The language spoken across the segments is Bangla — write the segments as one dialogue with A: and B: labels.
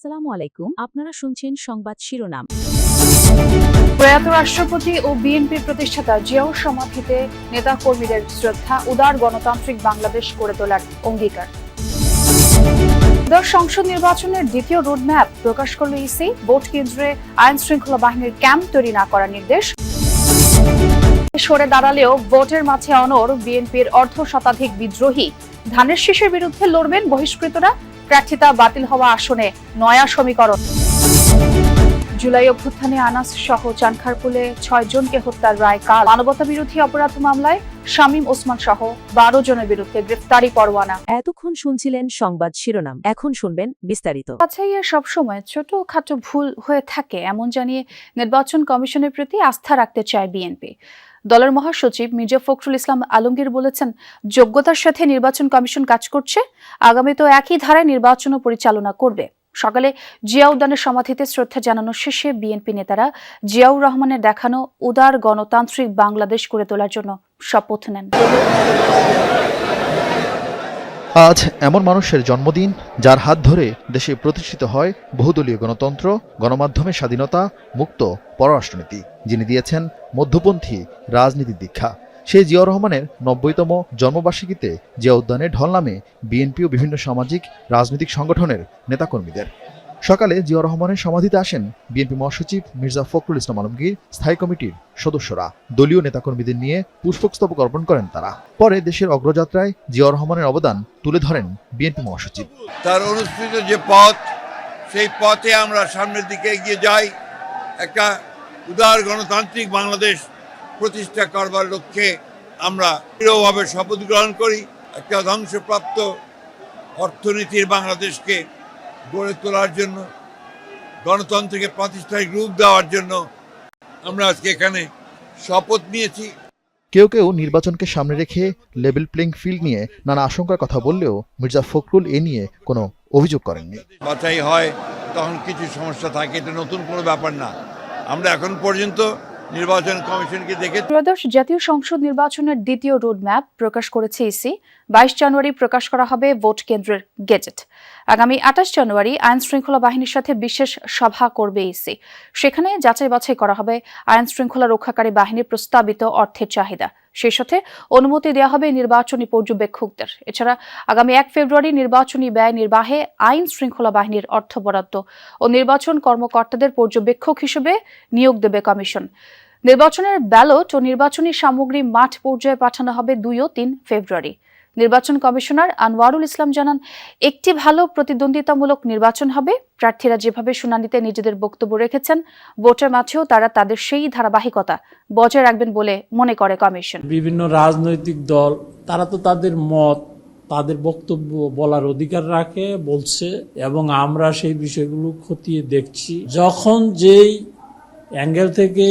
A: আসসালামু আলাইকুম, আপনারা শুনছেন সংবাদ শিরোনাম।
B: প্রয়াত রাষ্ট্রপতি ও বিএনপির প্রতিষ্ঠাতা জিয়াউর সমাধিতে নেতা কর্মীদের শ্রদ্ধা, উদার গণতান্ত্রিক বাংলাদেশ গড়ে তোলার অঙ্গীকার। সংসদ নির্বাচনের দ্বিতীয় রোডম্যাপ প্রকাশ করল ইসি, ভোট কেন্দ্রে আইন শৃঙ্খলা বাহিনীর ক্যাম্প তৈরি না করার নির্দেশ। সরে দাঁড়ালেও ভোটের মাঝে অনড় বিএনপির অর্ধশতাধিক বিদ্রোহী, ধানের শীষের বিরুদ্ধে লড়বেন বহিষ্কৃতরা, প্রার্থিতা বাতিল হওয়া আসনে নয়া সমীকরণ। জুলাই অভ্যুত্থানে আনাস সহ চানখারপুলে 6 জনকে হত্যার রায় কাল। মানবতা বিরোধী অপরাধ মামলায় শামীম ওসমান সহ 12 জনের বিরুদ্ধে গ্রেফতারি পরোয়ানা।
A: এতক্ষণ শুনছিলেন সংবাদ শিরোনাম, এখন শুনবেন বিস্তারিত।
B: বাছাইয়ে সবসময় ছোটখাটো ভুল হয়ে থাকে এমন জানিয়ে নির্বাচন কমিশনের প্রতি আস্থা রাখতে চায় বিএনপি। দলের মহাসচিব মির্জা ফখরুল ইসলাম আলমগীর বলেছেন, যোগ্যতার সাথে নির্বাচন কমিশন কাজ করছে, আগামী তো একই ধারায় নির্বাচনও পরিচালনা করবে। সকালে জিয়া উদ্যানের সমাধিতে শ্রদ্ধা জানানো শেষে বিএনপি নেতারা জিয়াউর রহমানের দেখানো উদার গণতান্ত্রিক বাংলাদেশ গড়ে তোলার জন্য শপথ নেন।
C: আজ এমন মানুষের জন্মদিন যার হাত ধরে দেশে প্রতিষ্ঠিত হয় বহুদলীয় গণতন্ত্র, গণমাধ্যমের স্বাধীনতা, মুক্ত পররাষ্ট্রনীতি, যিনি দিয়েছেন মধ্যপন্থী রাজনীতির দীক্ষা। সেই জিয়াউর রহমানের 90তম জন্মবার্ষিকীতে জিয়া উদ্যানে ঢল নামে বিএনপি ও বিভিন্ন সামাজিক রাজনৈতিক সংগঠনের নেতাকর্মীদের। সকালে জিয়াউর রহমানের সমাধিতে আসেন বিএনপি মহাসচিব মির্জা ফখরুল ইসলাম আলমগীর, স্থায়ী কমিটির সদস্যরা। দলীয় নেতাকর্মীদের নিয়ে পুষ্পস্তবক অর্পণ করেন তারা। পরে দেশের অগ্রযাত্রায় জিয়াউর রহমানের অবদান তুলে ধরেন বিএনপি মহাসচিব।
D: তার অনুসৃত যে পথ, সেই পথে আমরা সামনের দিকে এগিয়ে যাই, একটা উদার গণতান্ত্রিক বাংলাদেশ প্রতিষ্ঠা করবার লক্ষ্যে আমরা দৃঢ়ভাবে শপথ গ্রহণ করি। একটা ধ্বংসপ্রাপ্ত অর্থনীতির বাংলাদেশকে গড়ে তোলার জন্য, গণতন্ত্রকে প্রাতিষ্ঠানিক রূপ দেওয়ার জন্য আমরা আজকে এখানে শপথ নিয়েছি।
C: কেউ কেউ নির্বাচনকে সামনে রেখে লেভেল প্লেইং ফিল্ড নিয়ে নানা আশঙ্কার কথা বললেও মির্জা ফখরুল এ নিয়ে কোনো অভিযোগ করেননি।
D: বাছাই হয় তখন কিছু সমস্যা থাকে, এটা নতুন কোনো ব্যাপার না। আমরা এখন পর্যন্ত নির্বাচন কমিশনকে দেখে
B: ত্রয়োদশ জাতীয় সংসদ নির্বাচনের দ্বিতীয় রোডম্যাপ প্রকাশ করেছে ইসি। 22 জানুয়ারি প্রকাশ করা হবে ভোট কেন্দ্রের গেজেট। আগামী 28 জানুয়ারি আইন শৃঙ্খলা বাহিনীর সাথে বিশেষ সভা করবে ইসি। সেখানে যাচাই বাছাই করা হবে আইন শৃঙ্খলা রক্ষাকারী বাহিনীর প্রস্তাবিত অর্থের চাহিদা। সেই সাথে অনুমতি দেওয়া হবে নির্বাচনী পর্যবেক্ষকদের। এছাড়া আগামী 1 ফেব্রুয়ারি নির্বাচনী ব্যয় নির্বাহে আইন শৃঙ্খলা বাহিনীর অর্থ বরাদ্দ ও নির্বাচন কর্মকর্তাদের পর্যবেক্ষক হিসেবে নিয়োগ দেবে কমিশন। নির্বাচনের ব্যালট ও নির্বাচনী সামগ্রী মাঠ পর্যায়ে পাঠানো হবে 2 ও 3 ফেব্রুয়ারি। নির্বাচন কমিশনার আনোয়ারুল ইসলাম জানান, একটি ভালো প্রতিদ্বন্দ্বিতামূলক নির্বাচন হবে। প্রার্থীরা যেভাবে শুনানিতে নিজেদের বক্তব্য রেখেছেন, ভোটের মাঠেও তারা তাদের সেই ধারাবাহিকতা বজায় রাখবেন বলে মনে করে কমিশন।
E: বিভিন্ন রাজনৈতিক দল তারা তো তাদের মত, তাদের বক্তব্য বলার অধিকার রাখে, বলছে, এবং আমরা সেই বিষয়গুলো খতিয়ে দেখছি। যখন যেই অ্যাঙ্গেল থেকে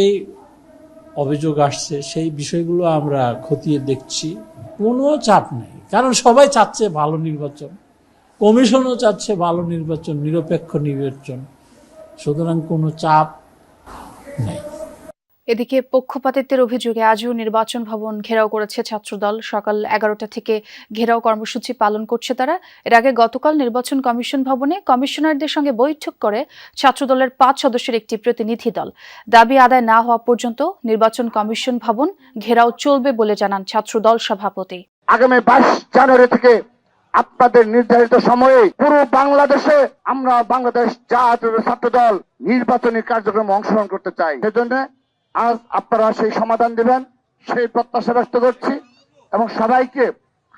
E: অভিযোগ আসছে সেই বিষয়গুলো আমরা খতিয়ে দেখছি। কোনো চাপ নেই, কারণ সবাই চাচ্ছে ভালো নির্বাচন, কমিশনও চাচ্ছে ভালো নির্বাচন, নিরপেক্ষ নির্বাচন, সুতরাং কোনো চাপ নেই।
B: এদিকে পক্ষপাতিত্বের অভিযোগে আজও নির্বাচন ভবন ঘেরাও করেছে ছাত্রদল। সকাল 11টা থেকে ঘেরাও কর্মসূচি পালন করছে তারা। এর আগে গতকাল নির্বাচন কমিশন ভবনে কমিশনারদের সঙ্গে বৈঠক করে ছাত্রদলের 5 সদস্যের একটি প্রতিনিধি দল। দাবি আদায় না হওয়া পর্যন্ত নির্বাচন কমিশন ভবন ঘেরাও চলবে বলে জানান ছাত্রদল সভাপতি।
F: আগামী 22 জানুয়ারি থেকে আপনাদের নির্ধারিত সময়ে পুরো বাংলাদেশে আমরা বাংলাদেশ জাতীয় ছাত্রদল নির্বাচনী কার্যক্রমে অংশগ্রহণ করতে চাই। সেজন্য আজ আপনারা সেই সমাধান দিবেন, সেই প্রত্যাশা ব্যক্ত করছি এবং সবাইকে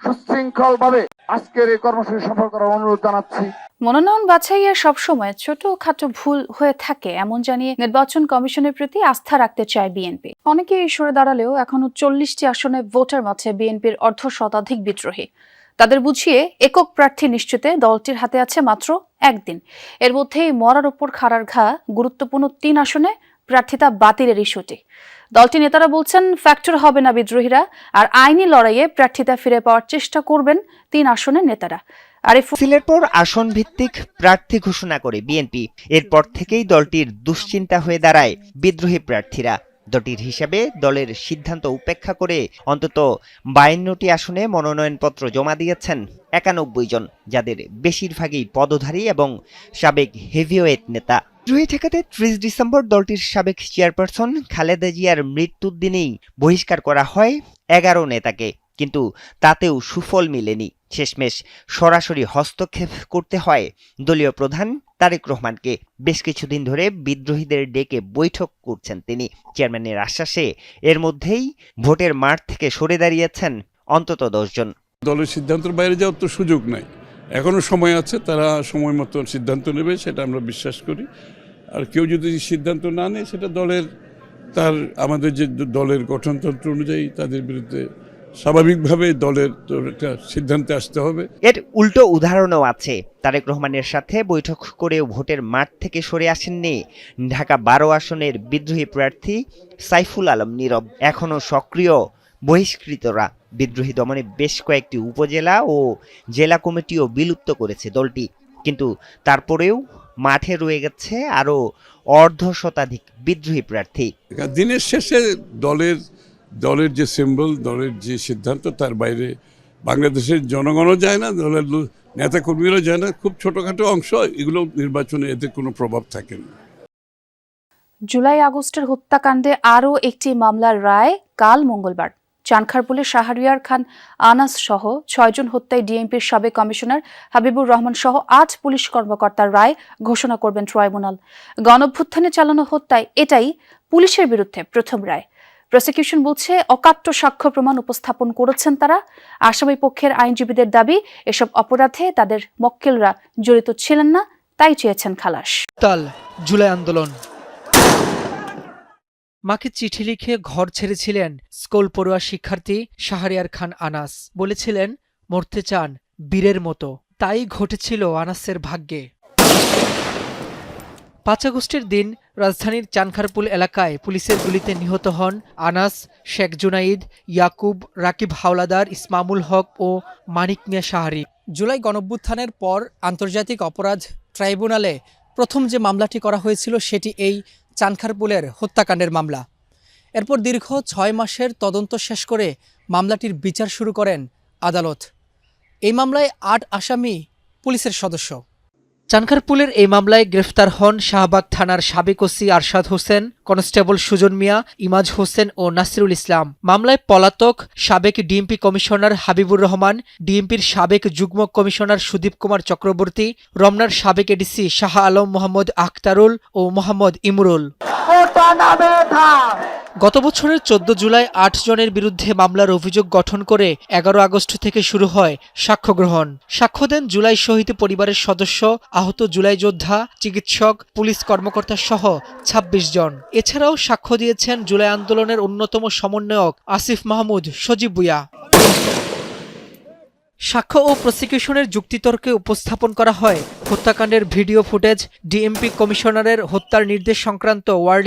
F: সুশৃঙ্খলভাবে আজকের এই কর্মসূচি সফল করার অনুরোধ জানাচ্ছি।
B: মনোনয়ন বাছাইয়ে সবসময় ছোটখাটো ভুল হয়ে থাকে এমন জানিয়ে নির্বাচন কমিশনের প্রতি আস্থা রাখতে চায় বিএনপি। অনেকে সরে দাঁড়ালেও এখনো 40টি আসনে ভোটের মাঠে বিএনপির অর্ধশতাধিক বিদ্রোহী। তাদের বুঝিয়ে একক প্রার্থী নিশ্চিতে দলটির হাতে আছে মাত্র 1 দিন। এর মধ্যেই মরার উপর খাড়ার ঘা গুরুত্বপূর্ণ 3 আসনে প্রার্থিতা বাতিলের ইস্যুটি। দলটি নেতারা বলছেন, ফ্যাক্টর হবে না বিদ্রোহীরা, আর আইনি লড়াইয়ে প্রার্থিতা ফিরে পাওয়ার চেষ্টা করবেন 3 আসনের নেতারা।
G: সিলের পর আসন ভিত্তিক প্রার্থী ঘোষণা করে বিএনপি। এরপর থেকেই দলটির দুশ্চিন্তা হয়ে দাঁড়ায় বিদ্রোহী প্রার্থীরা। দলটির হিসাবে দলের সিদ্ধান্ত উপেক্ষা করে অন্তত 52টি আসনে মনোনয়নপত্র জমা দিয়েছেন 91 জন, যাদের বেশিরভাগই পদধারী এবং সাবেক হেভিওয়েট নেতা। বিদ্রোহী ঠেকাতে 30 ডিসেম্বর দলটির সাবেক চেয়ারপারসন খালেদা জিয়ার মৃত্যুর দিনেই বহিষ্কার করা হয় 11 নেতাকে, কিন্তু তাতেও সুফল মেলেনি। শেষমেশ সরাসরি হস্তক্ষেপ করতে হয় দলীয় প্রধান তারেক রহমানকে। বেশ কিছুদিন ধরে বিদ্রোহীদের ডেকে বৈঠক করছেন তিনি। চেয়ারম্যানের আশ্বাসে এর মধ্যেই ভোটের মাঠ থেকে সরে দাঁড়িয়েছেন অন্তত 10 জন।
H: দলের সিদ্ধান্তের বাইরে যাওয়ার তো সুযোগ নাই, এখনো সময় আছে, তারা সময় মতো সিদ্ধান্ত নেবে, সেটা আমরা বিশ্বাস করি। আর কেউ যদি সিদ্ধান্ত না নেয়, সেটা আমাদের যে দলের গঠনতন্ত্র অনুযায়ী তাদের বিরুদ্ধে স্বাভাবিকভাবে দলের তো একটা সিদ্ধান্তে আসতে হবে।
G: এর উল্টো উদাহরণও আছে। তারেক রহমানের সাথে বৈঠক করেও ভোটের মাঠ থেকে সরে আসেননি ঢাকা 12 আসনের বিদ্রোহী প্রার্থী সাইফুল আলম নীরব। এখনও সক্রিয় বহিষ্কৃতরা। বিদ্রোহী দমনে বেশ কয়েকটি উপজেলা ও জেলা কমিটিও বিলুপ্ত করেছে দলটি, কিন্তু তারপরেও মাঠে রয়ে গেছে আরও অর্ধশতাধিক বিদ্রোহী প্রার্থী।
H: দিনের শেষে দলের যে সিম্বল, দলের যে সিদ্ধান্ত, তার বাইরে বাংলাদেশের জনগণও যায় না, দলের নেতাকর্মীরাও যায় না। খুব ছোটখাটো অংশ, এগুলো নির্বাচনে এতে কোনো প্রভাব থাকে না।
B: জুলাই আগস্টের হত্যাকাণ্ডে আরও একটি মামলার রায় কাল মঙ্গলবার। চানখারপুলের শাহরিয়ার খান আনাস সহ 6 জন হত্যায় ডিএমপির সাবেক কমিশনার হাবিবুর রহমান সহ 8 পুলিশ কর্মকর্তার রায় ঘোষণা করবেন ট্রাইব্যুনাল। গণঅভ্যুত্থানে চালানো হত্যায় এটাই পুলিশের বিরুদ্ধে প্রথম রায়। প্রসিকিউশন বলছে অকাট্য সাক্ষ্য প্রমাণ উপস্থাপন করেছেন তারা। আসামি পক্ষের আইনজীবীদের দাবি, এসব অপরাধে তাদের মক্কেলরা জড়িত ছিলেন না, তাই চেয়েছেন খালাস।
I: জুলাই আন্দোলন। মাকে চিঠি লিখে ঘর ছেড়েছিলেন স্কুল পড়ুয়া শিক্ষার্থী শাহরিয়ার খান আনাস। বলেছিলেন মরতে চান বীরের মতো, তাই ঘটেছিল আনাসের ভাগ্যে। 5 আগস্টের দিন রাজধানীর চানখারপুল এলাকায় পুলিশের গুলিতে নিহত হন আনাস, শেখ জুনাইদ, ইয়াকুব, রাকিব হাওলাদার, ইসমামুল হক ও মানিক মিয়া শাহরি। জুলাই গণঅভ্যুত্থানের পর আন্তর্জাতিক অপরাধ ট্রাইব্যুনালে প্রথম যে মামলাটি করা হয়েছিল সেটি এই চানখারপুলের হত্যাকাণ্ডের মামলা। এরপর দীর্ঘ 6 মাসের তদন্ত শেষ করে মামলাটির বিচার শুরু করেন আদালত। এই মামলায় 8 আসামি পুলিশের সদস্য। চানখারপুলের এই মামলায় গ্রেফতার হন শাহবাগ থানার সাবেক ওসি আরশাদ হোসেন, কনস্টেবল সুজন মিয়া, ইমাজ হোসেন ও নাসিরুল ইসলাম। মামলায় পলাতক সাবেক ডিএমপি কমিশনার হাবিবুর রহমান, ডিএমপির সাবেক যুগ্ম কমিশনার সুদীপ কুমার চক্রবর্তী, রমনার সাবেক এডিসি শাহ আলম মোহাম্মদ আখতারুল ও মোহাম্মদ ইমরুল। গত বছরের 14 জুলাই 8 জনের বিরুদ্ধে মামলার অভিযোগ গঠন করে 11 আগস্ট থেকে শুরু হয় সাক্ষ্য গ্রহণ। সাক্ষ্য দেন জুলাই শহীদ পরিবারের সদস্য, আহত জুলাই যোদ্ধা, চিকিৎসক, পুলিশ কর্মকর্তা সহ 26 জন। এছাড়াও সাক্ষ্য দিয়েছেন জুলাই আন্দোলনের অন্যতম সমন্বয়ক আসিফ মাহমুদ সজীব ভুঁইয়া। সাক্ষ্য ও প্রসিকিউশনের যুক্তিতর্কে উপস্থাপন করা হয় হত্যাকাণ্ডের ভিডিও ফুটেজ, ডিএমপি কমিশনারের হত্যার নির্দেশ সংক্রান্ত ওয়ার্ড